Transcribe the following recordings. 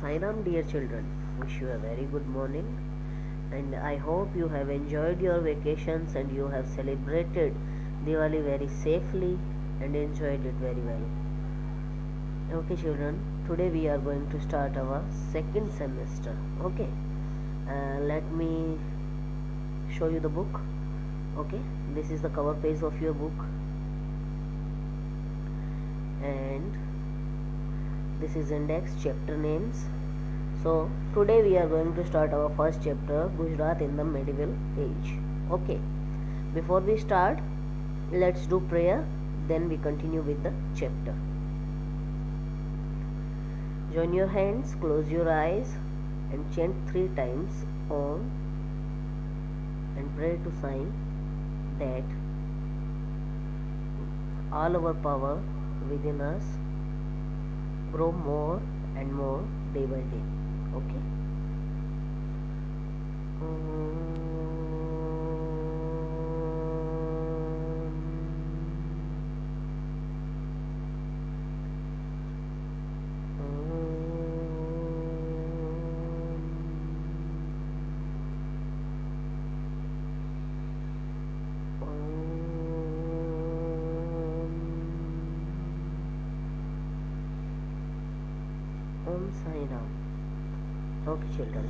Sai Ram, dear children. Wish you a very good morning, and I hope you have enjoyed your vacations and you have celebrated Diwali very safely and enjoyed it very well. Okay, children, today we are going to start our second semester. Okay, let me show you the book. Okay, this is the cover page of your book, and this is index chapter names. So today we are going to start our first chapter, Gujarat in the medieval age. Okay, before we start, let's do prayer, then we continue with the chapter. Join your hands, close your eyes and chant 3 times Om and pray to sign that all our power within us grow more and more day by day. Okay. Om Sai Ram. Okay, children,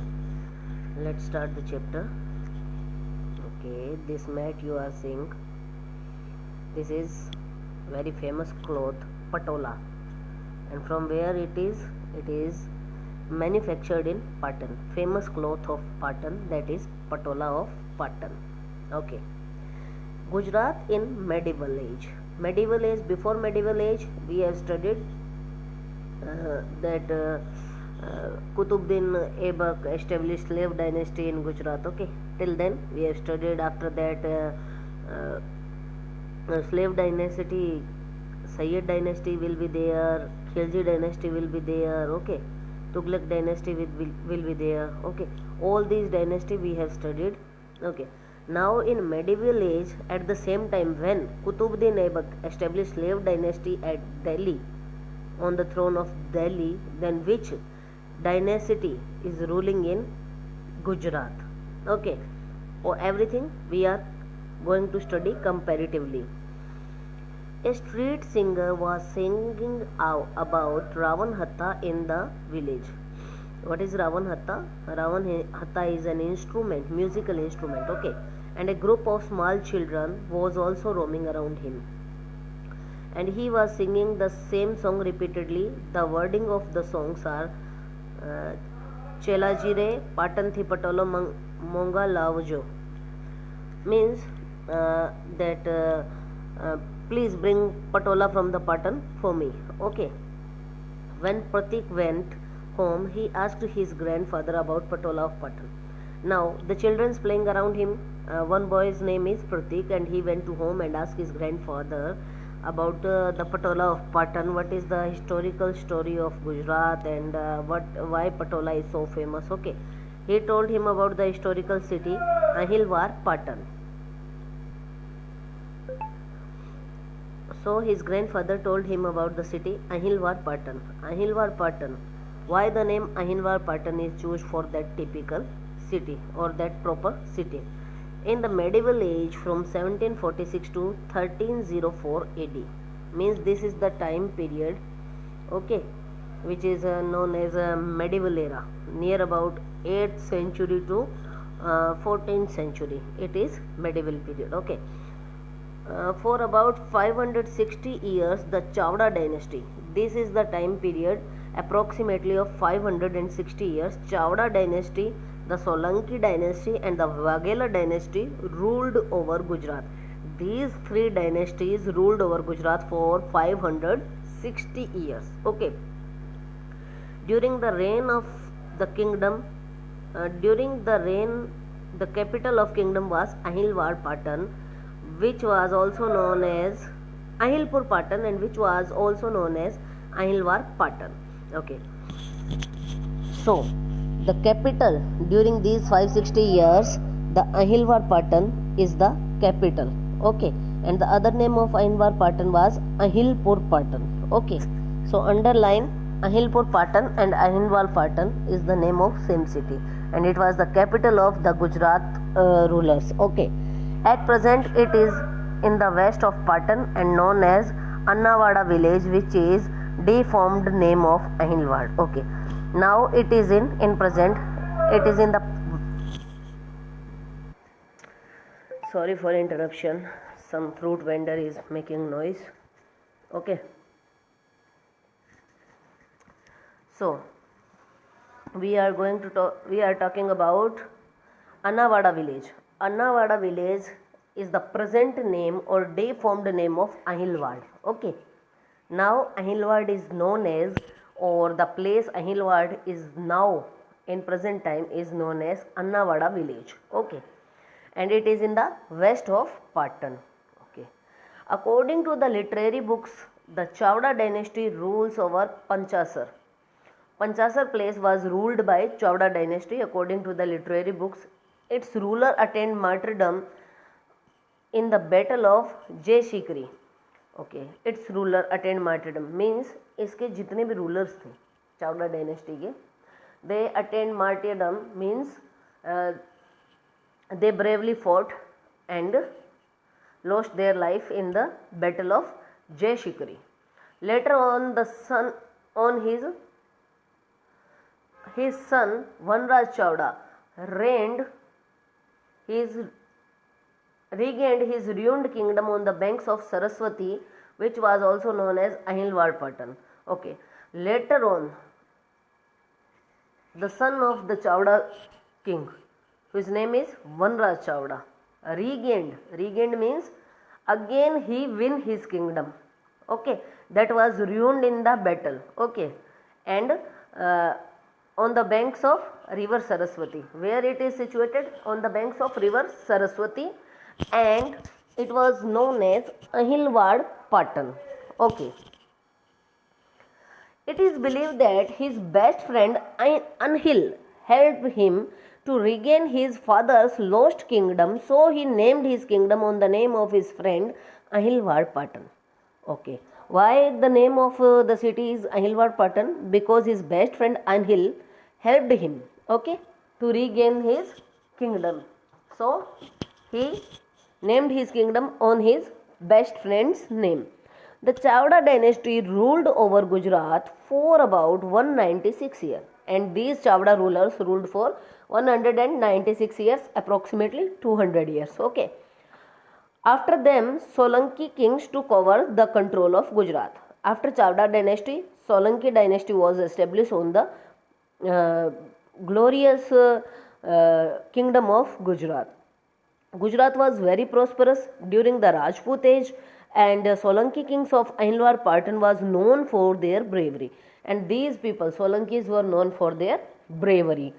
let's start the chapter. Okay, this mat you are seeing, this is very famous cloth, patola, and from where it is manufactured in Patan. Famous cloth of Patan, that is patola of Patan. Okay, Gujarat in medieval age. Medieval age, before medieval age, we have studied that Kutubuddin Aibak established slave dynasty in Gujarat. Okay, till then we have studied. After that, slave dynasty, Sayyid dynasty will be there, Khilji dynasty will be there. Okay, Tughlaq dynasty will be there. Okay, all these dynasty we have studied. Okay, now in medieval age, at the same time when Kutubuddin Aibak established slave dynasty at Delhi, on the throne of Delhi, then which dynasty is ruling in Gujarat? Okay, everything we are going to study comparatively. A street singer was singing out about Ravan Hatta in the village. What is Ravan Hatta? Ravan Hatta is an instrument, musical instrument. Okay, and a group of small children was also roaming around him, and he was singing the same song repeatedly. The wording of the songs are Chelajire Patan thi Patolo Monga Lavjo, means that please bring patola from the Patan for me. Okay, when Pratik went home, he asked his grandfather about patola of Patan. Now the children's playing around him. One boy's name is Pratik, and he went to home and asked his grandfather about the patola of Patan. What is the historical story of Gujarat, and why patola is so famous? Okay, he told him about the historical city Ahilwar Patan. So his grandfather told him about the city Ahilwar Patan. Ahilwar Patan. Why the name Ahilwar Patan is chosen for that typical city or that proper city? In the medieval age from 1746 to 1304 AD, means this is the time period, okay, which is known as a medieval era, near about 8th century to 14th century. It is medieval period. Okay, for about 560 years, the Chavda dynasty, this is the time period approximately of 560 years, Chavda dynasty, the Solanki dynasty and the Waghela dynasty ruled over Gujarat. These 3 dynasties ruled over Gujarat for 560 years. Okay, during the reign of the kingdom, the capital of kingdom was Ahilwar Patan, which was also known as Ahilpur Patan, and which was also known as Ahilwar Patan. Okay, so the capital during these 560 years, the Ahilwar Patan is the capital. Okay, and the other name of Ahilwar Patan was Ahilpur Patan. Okay, so underline Ahilpur Patan and Ahilwar Patan is the name of same city, and it was the capital of the Gujarat rulers. Okay, at present it is in the west of Patan and known as Annawada village, which is deformed name of Ahilwar. Okay, now it is in present it is in the, sorry for interruption, some fruit vendor is making noise. Okay, so we are talking about Annawada village. Annawada village is the present name or deformed name of Ahilwad. Okay, now Ahilwad is known as, or the place Ahilwad is now in present time is known as Annawada village. Okay, and it is in the west of Patan. Okay, according to the literary books, the Chavda dynasty rules over Panchasar. Panchasar place was ruled by Chavda dynasty according to the literary books. Its ruler attained martyrdom in the battle of Jay Shikri. Okay, its ruler attained martyrdom means इसके जितने भी rulers थे Chavda dynasty के, they attained martyrdom means they bravely fought and lost their life in the battle of Jay Shikri. Later on, his son Vanraj Chavda regained his ruined kingdom on the banks of Saraswati, which was also known as Ahilwar Patan. Okay, later on, the son of the Chavda king, whose name is Vanraj Chavda, regained means again he win his kingdom. Okay, that was ruined in the battle. Okay, and on the banks of river Saraswati, where it is situated on the banks of river Saraswati, and it was known as Ahilwad Patan. Okay, it is believed that his best friend Anhil helped him to regain his father's lost kingdom, so he named his kingdom on the name of his friend Ahilwad Patan. Okay, why the name of the city is Ahilwad Patan? Because his best friend Anhil helped him, okay, to regain his kingdom, so he named his kingdom on his best friend's name. The Chavda dynasty ruled over Gujarat for about 196 years, and these Chavda rulers ruled for 196 years, approximately 200 years. Okay, after them Solanki kings took over the control of Gujarat. After Chavda dynasty, Solanki dynasty was established on the glorious kingdom of Gujarat. Gujarat was very prosperous during the Rajput age, and Solanki kings of Ahilwar Patan was known for their bravery, and these people Solankis were known for their bravery.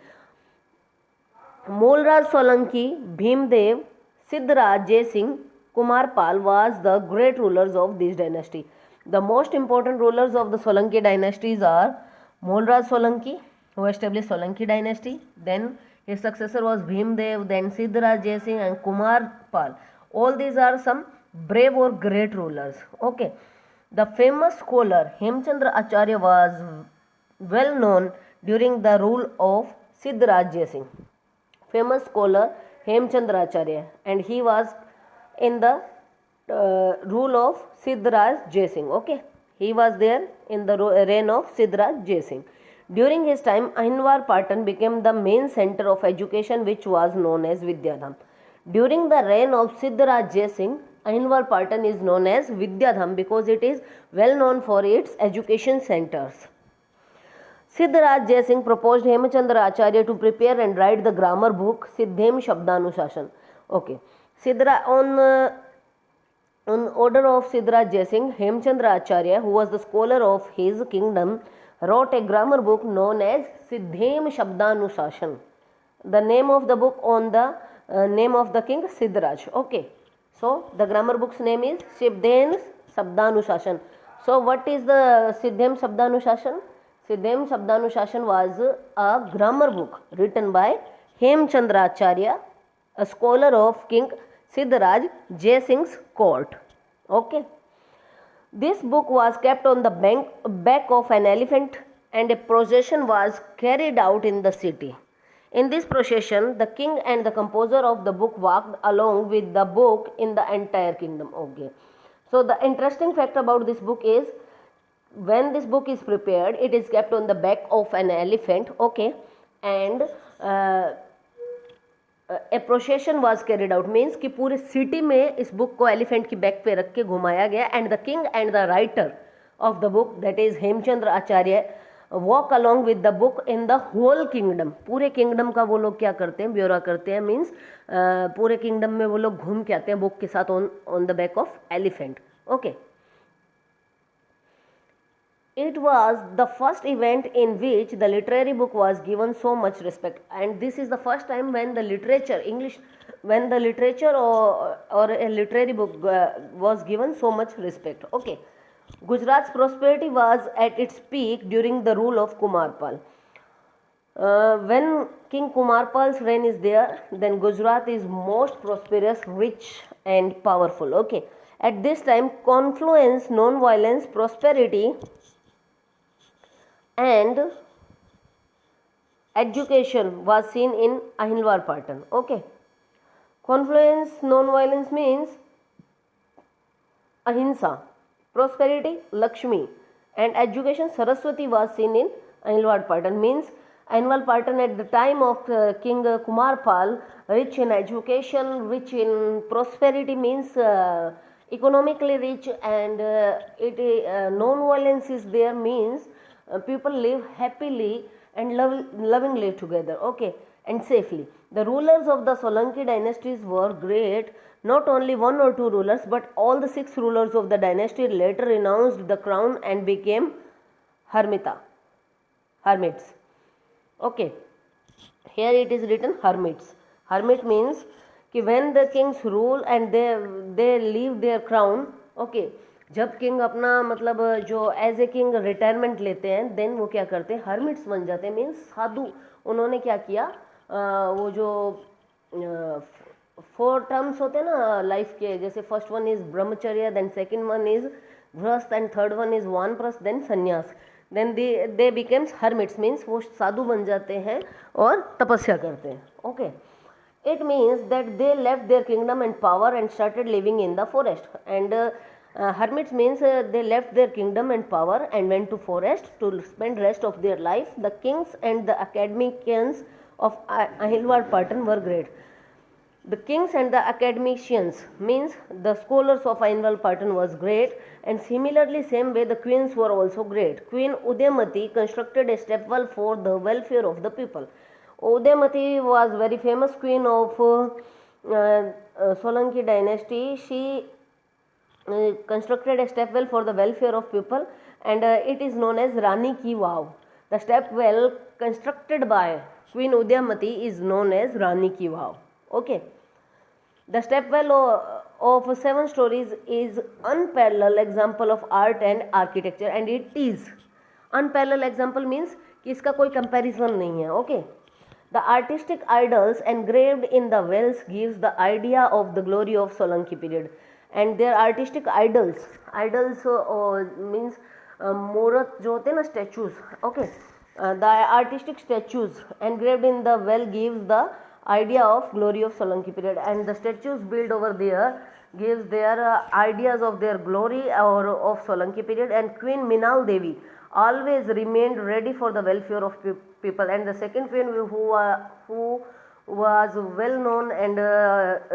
Molraj Solanki, Bhimdev, Siddharaj, Jai Singh, Kumar Pal was the great rulers of this dynasty. The most important rulers of the Solanki dynasties are Molraj Solanki, who established Solanki dynasty, then his successor was Bhimdev, then Siddharaj, Jai Singh and Kumar Pal. All these are some brave or great rulers. Okay, the famous scholar Hemchandra Acharya was well known during the rule of Siddharaj Jai Singh. Famous scholar Hemchandra Acharya, and he was in the rule of Siddharaj Jai Singh. Okay, he was there in the reign of Siddharaj Jai Singh. During his time, Ahilwar Patan became the main center of education, which was known as Vidyadham. During the reign of Siddharaj Jai Singh, Ahilwar Patan is known as Vidyadham because it is well known for its education centers. Siddharaj Jai Singh proposed Hemchandra Acharya to prepare and write the grammar book Siddhem Shabdanushashan. Okay, on order of Siddharaj Jai Singh, Hemchandra Acharya, who was the scholar of his kingdom, wrote a grammar book known as Siddhem Shabdanushashan. The name of the book on the name of the king Siddharaj. Okay, so the grammar book's name is Siddhem Shabdanushashan. So what is the Siddhem Shabdanushashan? Siddhem Shabdanushashan was a grammar book written by Hemchandra Acharya, a scholar of King Siddharaj Jai Singh's court. Okay. This book was kept on the back of an elephant and a procession was carried out in the city. In this procession, the king and the composer of the book walked along with the book in the entire kingdom. Okay. So the interesting fact about this book is, when this book is prepared, it is kept on the back of an elephant. Okay. And a procession was carried out, means कि पूरे city में इस book को elephant की back पे रख के घुमाया गया. And the king and the writer of the book, that is Hemchandra Acharya, walk along with the book in the whole kingdom. पूरे किंगडम का वो लोग क्या करते हैं, ब्यौरा करते हैं. मीन्स पूरे किंगडम में वो लोग घूम के आते हैं बुक के साथ on the back of elephant. Okay. It was the first event in which the literary book was given so much respect, and this is the first time when the literature, English, when the literature or a literary book was given so much respect. Okay. Gujarat's prosperity was at its peak during the rule of Kumarpal. When King Kumarpal's reign is there, then Gujarat is most prosperous, rich and powerful. Okay. At this time, confluence, non-violence, prosperity and education was seen in Ahilwar Patan. Okay. Confluence, non-violence means ahimsa, prosperity, Lakshmi, and education, Saraswati, was seen in Ahilwar Patan. Means Ahilwar Patan at the time of King Kumarpal, rich in education, rich in prosperity, means economically rich, and non-violence is there, means people live happily and lovingly together. Okay. And safely. The rulers of the Solanki dynasties were great. Not only one or two rulers, but all the 6 rulers of the dynasty later renounced the crown and became hermits. Okay. Here it is written hermits. Hermit means कि when the kings rule and they leave their crown. Okay. जब king अपना मतलब जो as a king retirement लेते हैं, then वो क्या करते हैं, हर्मिट्स बन जाते हैं. मीन्स साधु. उन्होंने क्या किया, वो जो 4 टर्म्स होते हैं ना लाइफ के, जैसे first one is Brahmacharya, then second one is Grihastha, and third one is Vanaprastha, then Sannyasa. Then they becames hermits, means वो साधु बन जाते हैं और तपस्या करते हैं. Okay. It means that they left their kingdom and power and started living in the forest. And hermits means they left their kingdom and power and went to forest to spend rest of their life. The kings and the academicians of Ahilwar Patan were great. The kings and the academicians means the scholars of Ahilwar Patan was great, and similarly same way the queens were also great. Queen Udaymati constructed a stepwell for the welfare of the people. Udaymati was very famous queen of Solanki dynasty. She constructed a stepwell for the welfare of people, and it is known as Rani Ki Vav. The stepwell constructed by Queen Udaymati is known as Rani Ki Vav. Okay. The stepwell of 7 stories is unparalleled example of art and architecture, and it is unparalleled example means कि इसका कोई comparison नहीं है. Okay. The artistic idols engraved in the wells gives the idea of the glory of Solanki period. And their artistic idols means मूर्त जो होते हैं ना, statues. Okay. The artistic statues engraved in the well gives the idea of glory of Solanki period, and the statues built over there gives their ideas of their glory or of Solanki period. And Queen Minal Devi always remained ready for the welfare of people, and the second queen who was well known and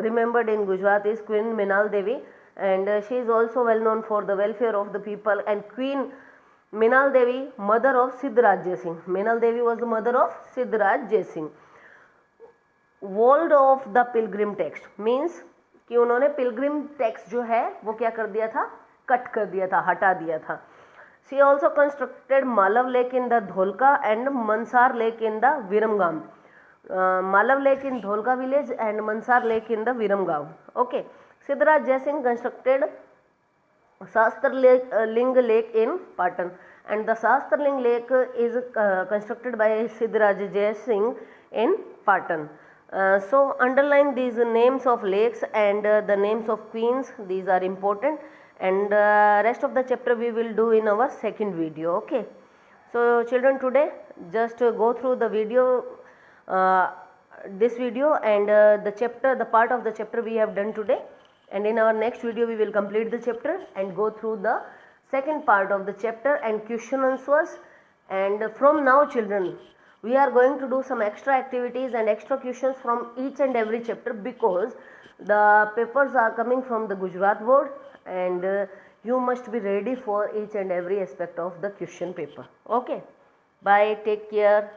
remembered in Gujarat is Queen Minal Devi, and she is also well known for the welfare of the people. And Queen Minal Devi, mother of Siddharaj Jai Singh. Minal Devi was the mother of Siddharaj Jai Singh. Walled off the pilgrim text means कि उन्होंने pilgrim text जो है वो क्या कर दिया था, cut कर दिया था, हटा दिया था. She also constructed Malav Lake in the Dholka and Mansar Lake in the Viramgam. Malav Lake in Dholka village and Mansar Lake in the Viramgam. Okay. Siddharaj Jai Singh constructed Sastrling Lake in Patan, and the Sastrling Lake is constructed by Siddharaj Jai Singh in Patan. So underline these names of lakes and the names of queens. These are important, and rest of the chapter we will do in our second video. Okay. So children, today just go through the video, this video, and the part of the chapter we have done today, and in our next video we will complete the chapter and go through the second part of the chapter and question answers. And from now children, we are going to do some extra activities and extra questions from each and every chapter, because the papers are coming from the Gujarat board, and you must be ready for each and every aspect of the question paper. Okay, bye, take care.